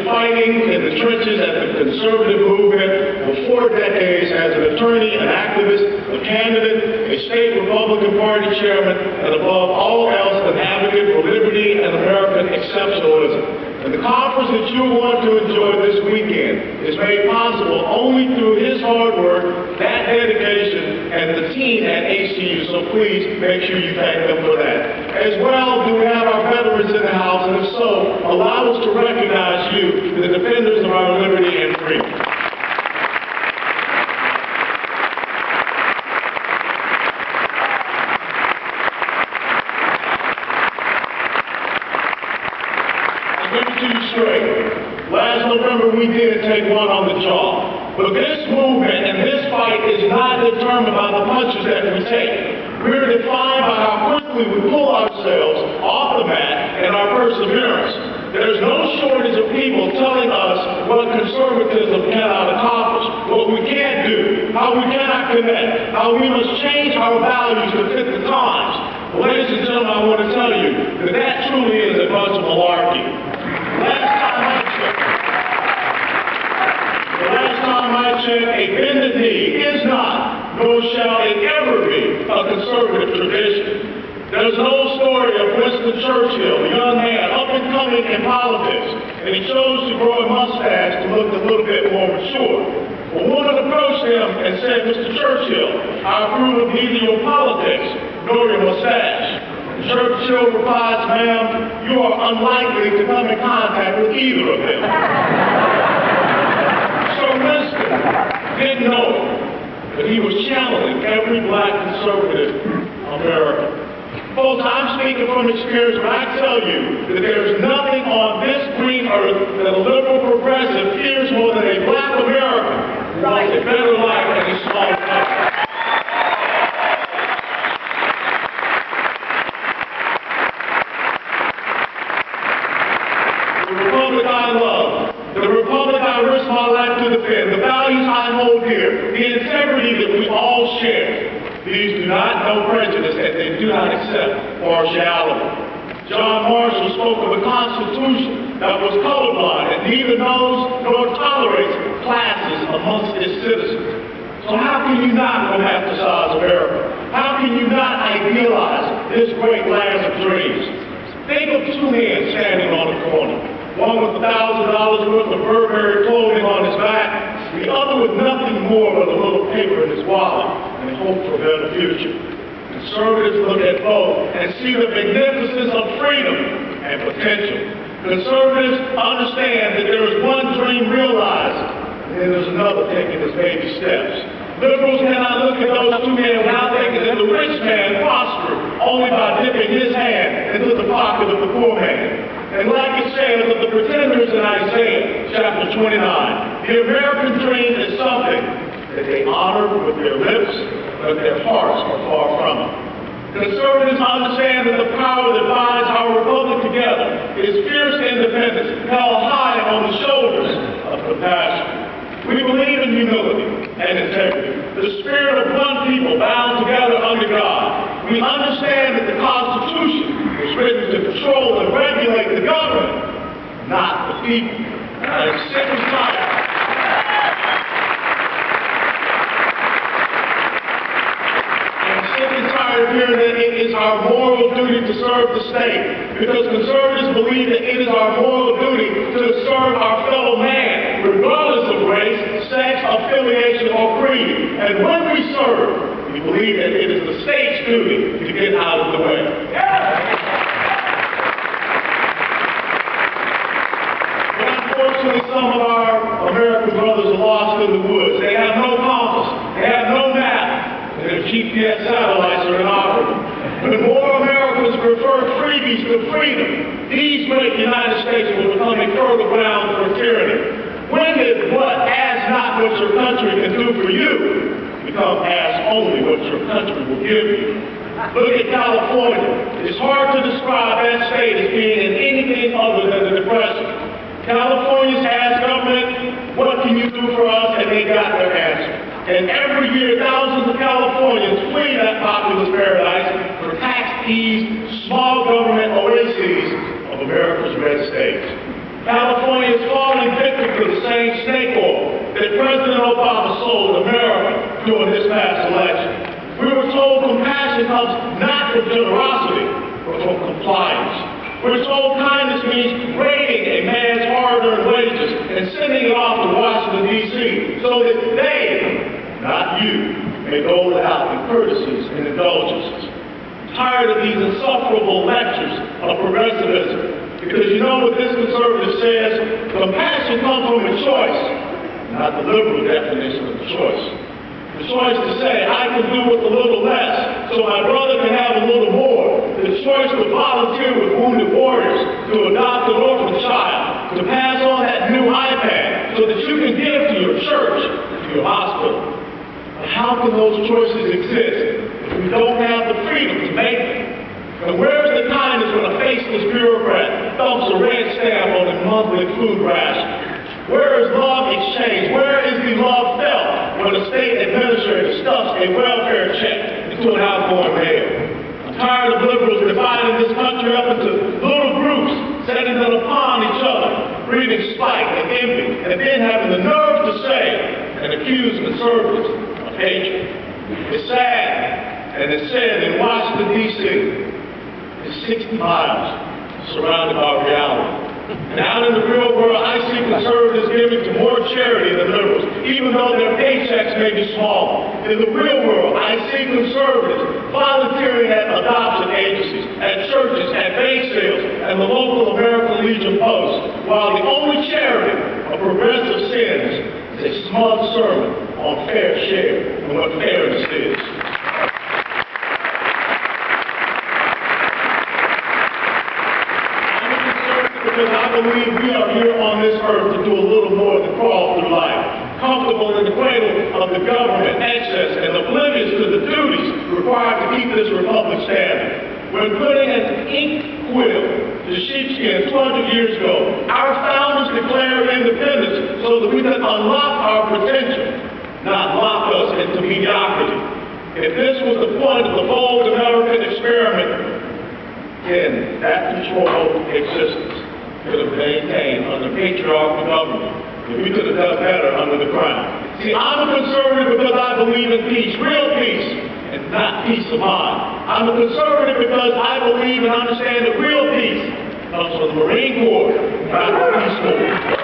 fighting in the trenches at the conservative movement for 4 decades as an attorney, an activist, a candidate, a state Republican Party chairman, and above all else, an advocate for liberty and American exceptionalism. And the conference that you're going to enjoy this weekend is made possible only through his hard work, that dedication, and the team at HCU. So please make sure you thank them for that. As well, do we have our veterans in the house? And if so, allow us to recognize you, the defenders of our liberty and freedom. Let me tell you straight. Last November, we did take one on the jaw. But this movement and this fight is not determined by the punches that we take. We're defined by how quickly we pull ourselves off the mat and our perseverance. There's no shortage of people telling us what conservatism cannot accomplish, what we can't do, how we cannot connect, how we must change our values to fit the times. Ladies and gentlemen, I want to tell you that that truly is a bunch of malarkey. Last time I checked, a bended knee is not, nor shall it ever be, a conservative tradition. There's an old story of Winston Churchill, a young man up and coming in politics, and he chose to grow a mustache to look a little bit more mature. A woman approached him and said, "Mr. Churchill, I approve of neither your politics nor your mustache." Churchill replies, "Ma'am, you are unlikely to come in contact with either of them." Sir Winston didn't know it, but he was channeling every black conservative American. Folks, I'm speaking from experience when I tell you that there's nothing on this green earth that a liberal progressive fears more than a black American who wants a better life than a small country. The republic I love, the republic I risk my life to defend, the values I hold dear, the integrity that we all share, these do not know prejudice and they do not accept partiality. John Marshall spoke of a constitution that was colorblind and neither knows nor tolerates classes amongst its citizens. So how can you not romanticize America? How can you not idealize this great land of dreams? Think of two men standing on a corner, one with $1,000 worth of Burberry clothing on his back, the other with nothing more but a little paper in his wallet and hope for a better future. Conservatives look at both and see the magnificence of freedom and potential. Conservatives understand that there is one dream realized, and then there's another taking its baby steps. Liberals cannot look at those two men without thinking that the rich man prospered only by dipping his hand into the pocket of the poor man. And like it says of the pretenders in Isaiah chapter 29, the American dream is something that they honor with their lips, but their hearts are far from it. Conservatives understand that the power that binds our republic together is fierce independence held high on the shoulders of compassion. We believe in humility and integrity, the spirit of one people bound together under God. We understand that the Constitution was written to control and regulate the government, not the people. I am sick and tired. Of hearing that it is our moral duty to serve the state, because conservatives believe that it is our moral duty to serve our fellow man, regardless of race, sex, affiliation, or creed. And when we serve, we believe that it is the state's duty to get out of the way. But unfortunately, some of our American brothers are lost in the woods. They have no compass. They have no map. Their GPS satellites are inoperable. But more Americans prefer freebies to freedom. These make the United States will become a fertile ground for tyranny. When did what ask not what your country can do for you become ask only what your country will give you? Look at California. It's hard to describe that state as being in anything other than the Depression. Californians ask government, what can you do for us? And they got their answer. And every year, thousands of Californians flee that populous paradise for tax-eased, small government oases of America's red states. California is falling victim to the same snake oil that President Obama sold America during this past election. We were told compassion comes not from generosity, but from compliance. We're told kindness means raiding a man's hard-earned wages and sending it off to Washington, D.C., so that they, not you, may go without the courtesies and indulgences. I'm tired of these insufferable lectures of progressivism. Because you know what this conservative says? Compassion comes from a choice, not the liberal definition of the choice. The choice to say, I can do with a little less, so my brother can have a little more. The choice to volunteer with wounded warriors, to adopt an orphan child, to pass on that new iPad, so that you can give to your church, to your hospital. But how can those choices exist if we don't have the freedom to make them? And where's the kindness when a faceless bureaucrat dumps a red stamp on a monthly food ration? Where is love exchanged? Where is the love felt when a state administrator stuffs a welfare check into an outgoing mail? I'm tired of liberals dividing this country up into little groups, setting them upon each other, breeding spite and envy, and then having the nerve to say and accuse conservatives of hatred. It's sad, and it's said in Washington, D.C., 60 miles surrounded by reality. And out in the real world, I see conservatives giving to more charity than liberals, even though their paychecks may be small. In the real world, I see conservatives volunteering at adoption agencies, at churches, at bake sales, and the local American Legion Post, while the only charity of progressive sins is a smug sermon on fair share and what fairness is. Because I believe we are here on this earth to do a little more than crawl through life, comfortable in the cradle of the government, excess, and oblivious to the duties required to keep this republic standing. When putting an ink quill to sheepskin 200 years ago, our founders declared independence so that we could unlock our potential, not lock us into mediocrity. If this was the point of the bold American experiment, then that control existence could have maintained under patriarchal government, and we could have done better under the crown. See, I'm a conservative because I believe in peace, real peace, and not peace of mind. I'm a conservative because I believe and understand that real peace comes from the Marine Corps, not the Peace Corps.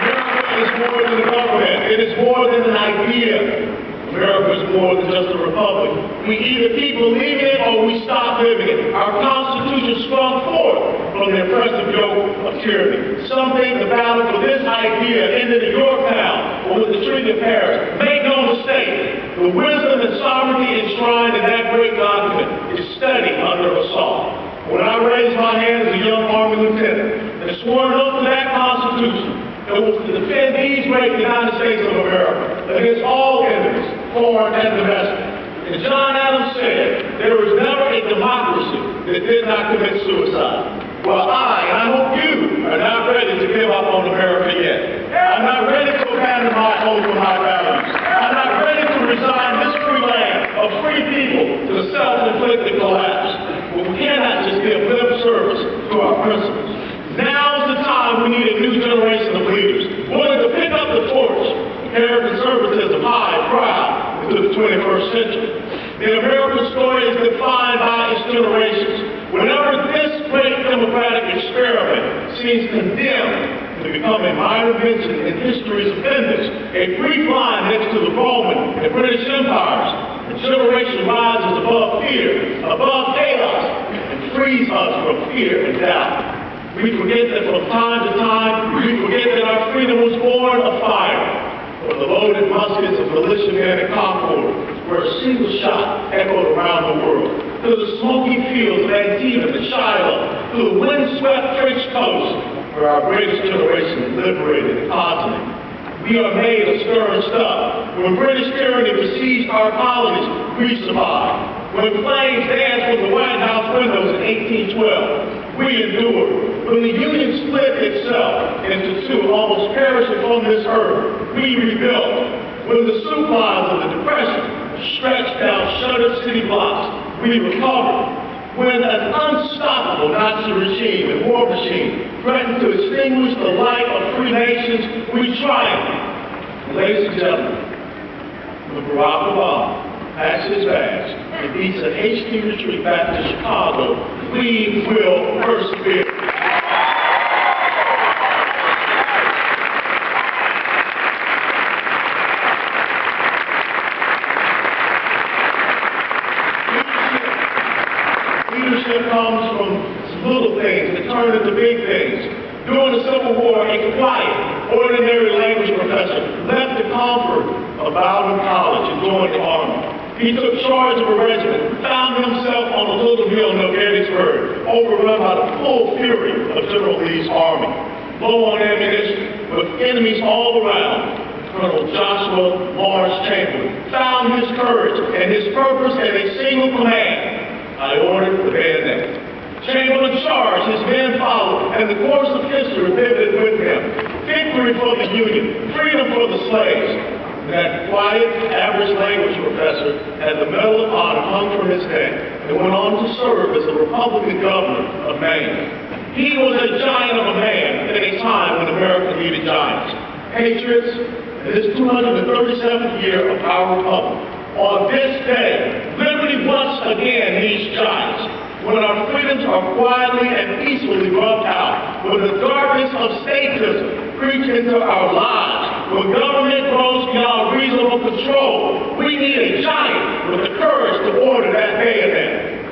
America is more than a government. It is more than an idea. America is more than just a republic. We either keep believing it or we stop living it. Our Constitution sprung forth from the oppressive yoke of tyranny. Some think the battle for this idea ended in Yorktown or with the Treaty of Paris. Make no mistake, the wisdom and sovereignty enshrined in that great document is steady under assault. When I raised my hand as a young Army lieutenant and swore an oath to that Constitution, it was to defend these great United States of America against all enemies, foreign and domestic. And John Adams said, there was never a democracy that did not commit suicide. Well, I hope you are not ready to give up on America yet. I'm not ready to abandon my oath and my values. I'm not ready to resign this free land of free people to the self-inflicted collapse. But we cannot just give lip service to our principles. Now's the time we need a new generation of leaders willing to pick up the torch, carry conservatism high, proud into the 21st century. The American story is defined by its generations. Whenever this great democratic experiment seems condemned to become a minor mention in history's appendix, a brief line next to the Roman and British empires, the generation rises above fear, above chaos, and frees us from fear and doubt. We forget that from time to time, we forget that our freedom was born of fire, from the loaded muskets of militiamen and Concord, where a single shot echoed around the world, to the smoky fields of Antietam and Shiloh, to the windswept French coast, where our greatest generation liberated the continent. We are made of stern stuff. When British tyranny besieged our colonies, we survived. When flames danced from the White House windows in 1812, we endured. When the Union split itself into two, almost perishing from this earth, we rebuilt. When the soup lines of the Depression stretched down shuttered other city blocks. We recovered. When an unstoppable Nazi regime and war machine threatened to extinguish the light of free nations, we triumphed. Ladies and gentlemen, when Barack Obama packs his bags and beats a hasty retreat back to Chicago, we will persevere. Leadership comes from little things that turn into big things. During the Civil War, a quiet, ordinary language professor left the comfort of Bowdoin College and joined the Army. He took charge of a regiment, found himself on a little hill near Gettysburg, overrun by the full fury of General Lee's army. Low on ammunition, with enemies all around, Colonel Joshua Lawrence Chamberlain found his courage and his purpose in a single command. I ordered the bayonet. Chamberlain charged, his men followed, and the course of history pivoted with him. Victory for the Union, freedom for the slaves. That quiet, average language professor had the Medal of Honor hung from his neck and went on to serve as the Republican governor of Maine. He was a giant of a man at a time when America needed giants. Patriots, in this 237th year of our republic, on this day, liberty once again needs giants. When our freedoms are quietly and peacefully rubbed out, when the darkness of statism creeps into our lives, when government grows beyond reasonable control, we need a giant with the courage to order that bayonet.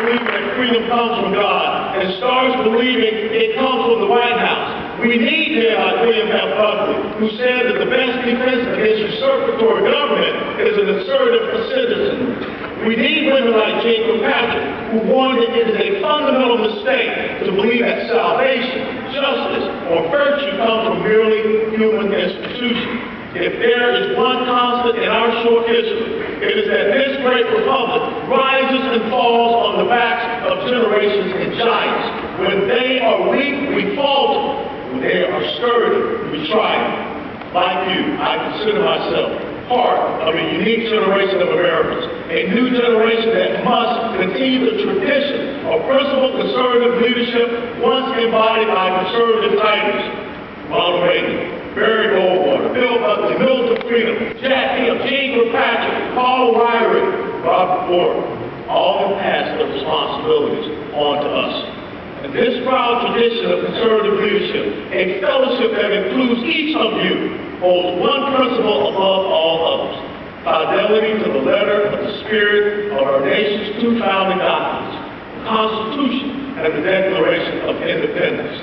Believing that freedom comes from God and starts believing it comes from the White House. We need men like William F. Buckley, who said that the best defense against usurpatory government is an assertive citizen. We need women like Jane Kirkpatrick, who warned that it is a fundamental mistake to believe that salvation, justice, or virtue come from merely human institutions. If there is one constant in our short history, it is that this great republic rises and falls on the backs of generations and giants. When they are weak, we falter. When they are sturdy, we triumph. Like you, I consider myself part of a unique generation of Americans, a new generation that must continue the tradition of principled conservative leadership once embodied by conservative titans. Ronald Reagan, Barry Goldwater, Bill Buckley, Milton Freedom, Jack Hill, Gene Kirkpatrick, Paul Weyrich, Robert Ford, all have passed their responsibilities on to us. And this proud tradition of conservative leadership, a fellowship that includes each of you, holds one principle above all others: fidelity to the letter of the spirit of our nation's two founding documents, the Constitution and the Declaration of Independence.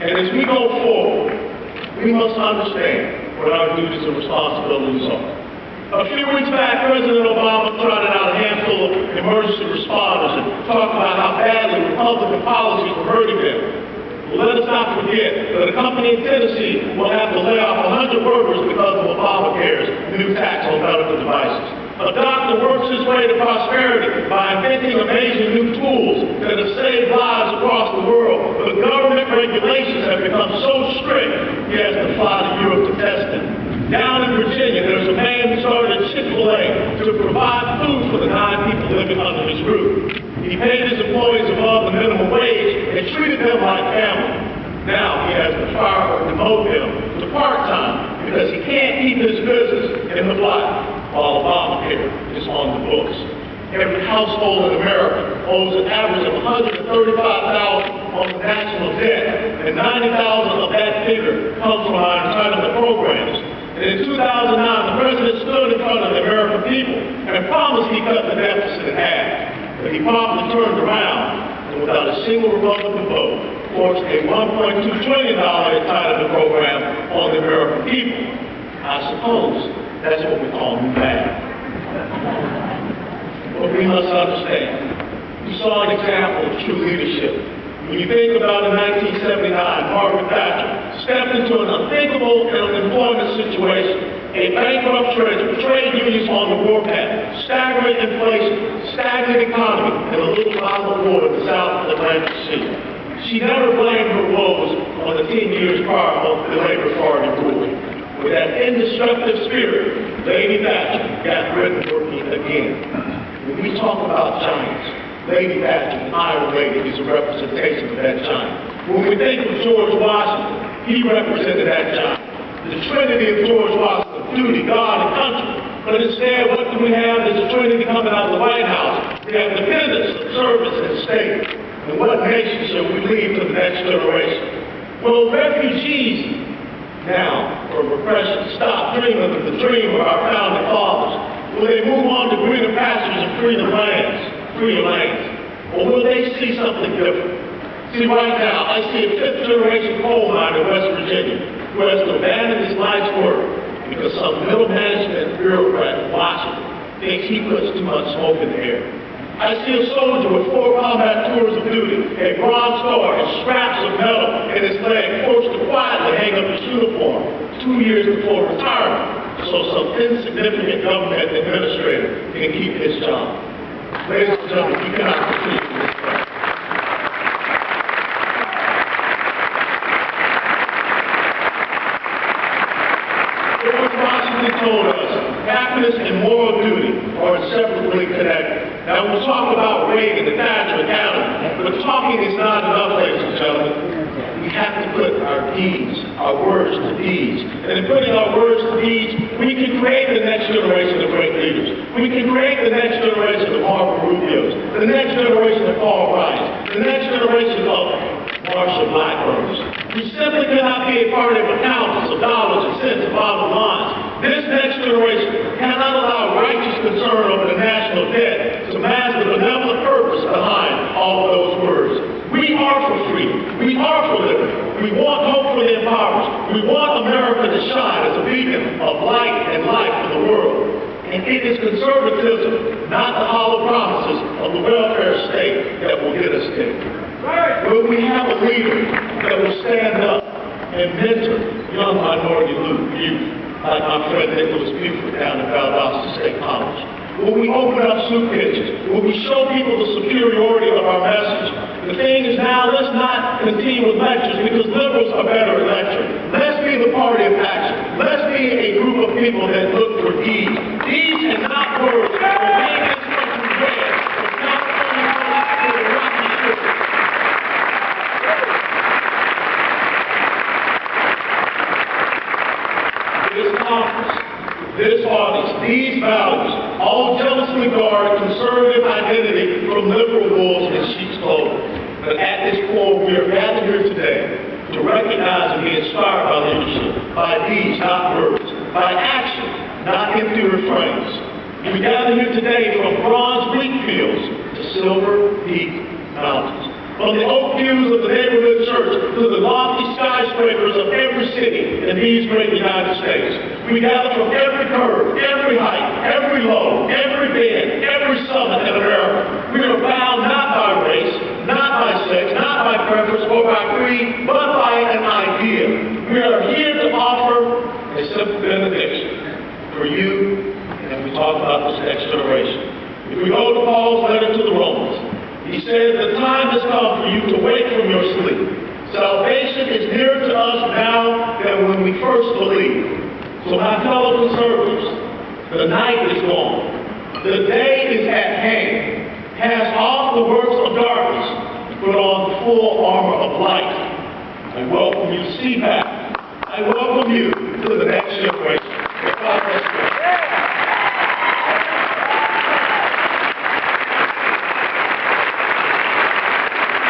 And as we go forward, we must understand what our duties and responsibilities are. A few weeks back, President Obama trotted out a handful of emergency responders and talked about how badly Republican policies were hurting them. Well, let us not forget that a company in Tennessee will have to lay off 100 workers because of Obamacare's new tax on medical devices. A doctor works his way to prosperity by inventing amazing new tools that have saved lives across the world. But government regulations have become so strict, he has to fly to Europe to test them. Down in Virginia, there's a man who started a Chick-fil-A to provide food for the 9 people living under his roof. He paid his employees above the minimum wage and treated them like family. Now he has to fire or demote him to part-time because he can't keep his business in the black while Obamacare is on the books. Every household in America owes an average of $135,000 on the national debt, and $90,000 of that figure comes from our entitlement programs. And in 2009, the president stood in front of the American people and promised he'd cut the deficit in half. But he promptly turned around and without a single Republican vote, forced a $1.2 trillion entitlement program on the American people. I suppose that's what we call new bad. But we must understand, we saw an example of true leadership. When you think about in 1979, Margaret Thatcher stepped into an unthinkable unemployment situation, a bankrupt treasury, trade unions on the warpath, staggering inflation, stagnant economy, and a little island war in the South Atlantic Sea. She never blamed her woes on the 10 years prior of the Labor Party ruling. With that indestructible spirit, Lady Thatcher got Britain working again. When we talk about giants, Lady Thatcher, the Iron Lady, is a representation of that giant. When we think of George Washington, he represented that giant. The trinity of George Washington, duty, God, and country. But instead, what do we have? There's a trinity coming out of the White House. We have dependence, service, and state. And what nation shall we leave to the next generation? Will refugees now, from repression, stop dreaming of the dream of our founding fathers? Will they move on to greener pastures and freedom lands? Or will they see something different? See, right now, I see a fifth-generation coal miner in West Virginia who has to abandon his life's work because some middle management bureaucrat in Washington thinks he puts too much smoke in the air. I see a soldier with 4 combat tours of duty, a bronze star, and scraps of metal in his leg, forced to quietly hang up his uniform 2 years before retirement, so some insignificant government administrator can keep his job. Ladies and gentlemen, we cannot proceed in this way. George Washington told us happiness and moral duty are inseparably connected. Now, we'll talk about Reagan, the Thatcher, and Adams, but talking is not enough, ladies and gentlemen. We have to put our deeds, our words to deeds. And in putting our words to deeds, we can create the next generation of great leaders. We can create the next generation of Marco Rubios, the next generation of Paul Ryan, the next generation of Marsha Blackburns. We simply cannot be a party of accountants, of dollars and cents, of bottom lines. This next generation cannot allow righteous concern over the national debt to mask the benevolent purpose behind all of those words. We are for freedom. We are for liberty. We want hope for the impoverished. We want America to shine as a beacon of light and life for the world. And it is conservatism, not the hollow promises of the welfare state, that will get us there. Will we have a leader that will stand up and mentor young minority youth, like my friend Nicholas Buford down at Valdosta State College? Will we open up soup kitchens? Will we show people the superiority of our message? The thing is now, let's not continue with lectures because liberals are better at lecturing. Let's be the party of action. Let's be a group of people that look for deeds. Deeds and not words. For make this country great. From California to the Rocky Shores. This conference, this audience, these values, all jealously guard conservative identity from liberal wolves in sheep's clothing. But at this core, we are gathered here today to recognize and be inspired by leadership, by deeds, not words, by action, not empty refrains. We gather here today from bronze wheat fields to silver peak mountains. From the oak pews of the neighborhood church to the lofty skyscrapers of every city in these great United States. We gather from every curve, every height, every low, every bend, every summit in America. We are bound not by race, not by sex, not by preference or by creed, but by an idea. We are here to offer a simple benediction for you, and we talk about this next generation. If we go to Paul's letter to the Romans, he says, the time has come for you to wake from your sleep. Salvation is nearer to us now than when we first believed. So my fellow conservatives, the night is gone. The day is at hand. Cast off the works of darkness and put on the full armor of light. I welcome you to CPAC.